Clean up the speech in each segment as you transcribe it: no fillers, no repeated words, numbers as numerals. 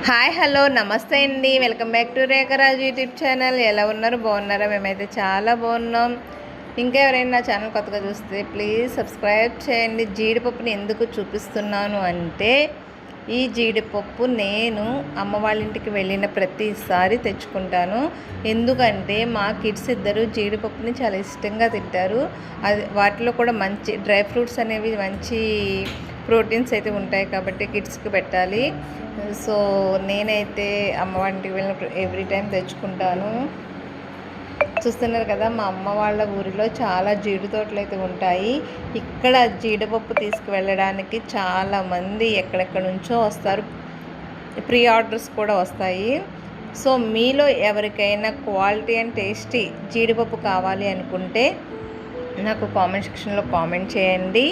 Hi hello నమస్తే అండి, welcome back to Rekharaju YouTube channel. ఎలా ఉన్నారు? బాగున్నారా? మేమైతే చాలా బాగున్నాం. ఇంకా ఎవరైనా నా ఛానల్ కొత్తగా చూస్తే ప్లీజ్ సబ్స్క్రైబ్ చేయండి. జీడిపప్పుని ఎందుకు చూపిస్తున్నాను అంటే, ఈ జీడిపప్పు నేను అమ్మ వాళ్ళ ఇంటికి వెళ్ళిన ప్రతిసారి తెచ్చుకుంటాను. ఎందుకంటే మా కిడ్స్ ఇద్దరు జీడిపప్పుని చాలా ఇష్టంగా తింటారు. అది వాటిలో కూడా మంచి డ్రై ఫ్రూట్స్ అనేవి మంచి ప్రోటీన్స్ అయితే ఉంటాయి కాబట్టి కిడ్స్కి పెట్టాలి. సో నేనైతే అమ్మ వాళ్ళ ఇంటికి వెళ్ళినప్పుడు ఎవ్రీ టైం తెచ్చుకుంటాను. చూస్తున్నారు కదా, మా అమ్మ వాళ్ళ ఊరిలో చాలా జీడి తోటలు అయితే ఉంటాయి. ఇక్కడ జీడిపప్పు తీసుకువెళ్ళడానికి చాలామంది ఎక్కడెక్కడ నుంచో వస్తారు. ప్రీ ఆర్డర్స్ కూడా వస్తాయి. సో మీలో ఎవరికైనా క్వాలిటీ అండ్ టేస్టీ జీడిపప్పు కావాలి అనుకుంటే నాకు కామెంట్ సెక్షన్లో కామెంట్ చేయండి.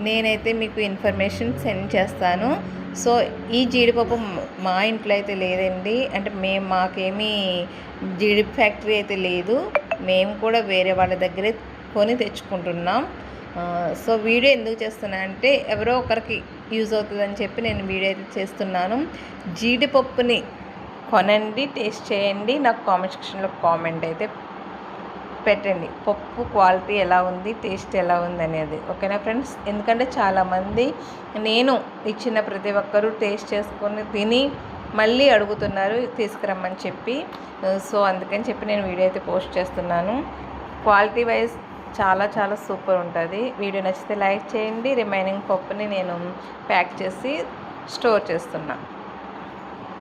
నేనైతే మీకు ఇన్ఫర్మేషన్ సెండ్ చేస్తాను. సో ఈ జీడిపప్పు మా ఇంట్లో అయితే లేదండి, అంటే మాకేమీ జీడి ఫ్యాక్టరీ అయితే లేదు. మేము కూడా వేరే వాళ్ళ దగ్గరే కొని తెచ్చుకుంటున్నాం. సో వీడియో ఎందుకు చేస్తున్నా అంటే, ఎవరో ఒకరికి యూజ్ అవుతుందని చెప్పి నేను వీడియో అయితే చేస్తున్నాను. జీడిపప్పుని కొనండి, టేస్ట్ చేయండి, నాకు కామెంట్ సెక్షన్లో కామెంట్ అయితే పెట్టండి. పప్పు క్వాలిటీ ఎలా ఉంది, టేస్ట్ ఎలా ఉంది అనేది. ఓకేనా ఫ్రెండ్స్? ఎందుకంటే చాలామంది నేను ఇచ్చిన ప్రతి ఒక్కరూ టేస్ట్ చేసుకొని తిని మళ్ళీ అడుగుతున్నారు తీసుకురమ్మని చెప్పి. సో అందుకని చెప్పి నేను వీడియో అయితే పోస్ట్ చేస్తున్నాను. క్వాలిటీ వైజ్ చాలా చాలా సూపర్ ఉంటుంది. వీడియో నచ్చితే లైక్ చేయండి. రిమైనింగ్ పప్పుని నేను ప్యాక్ చేసి స్టోర్ చేస్తున్నాను.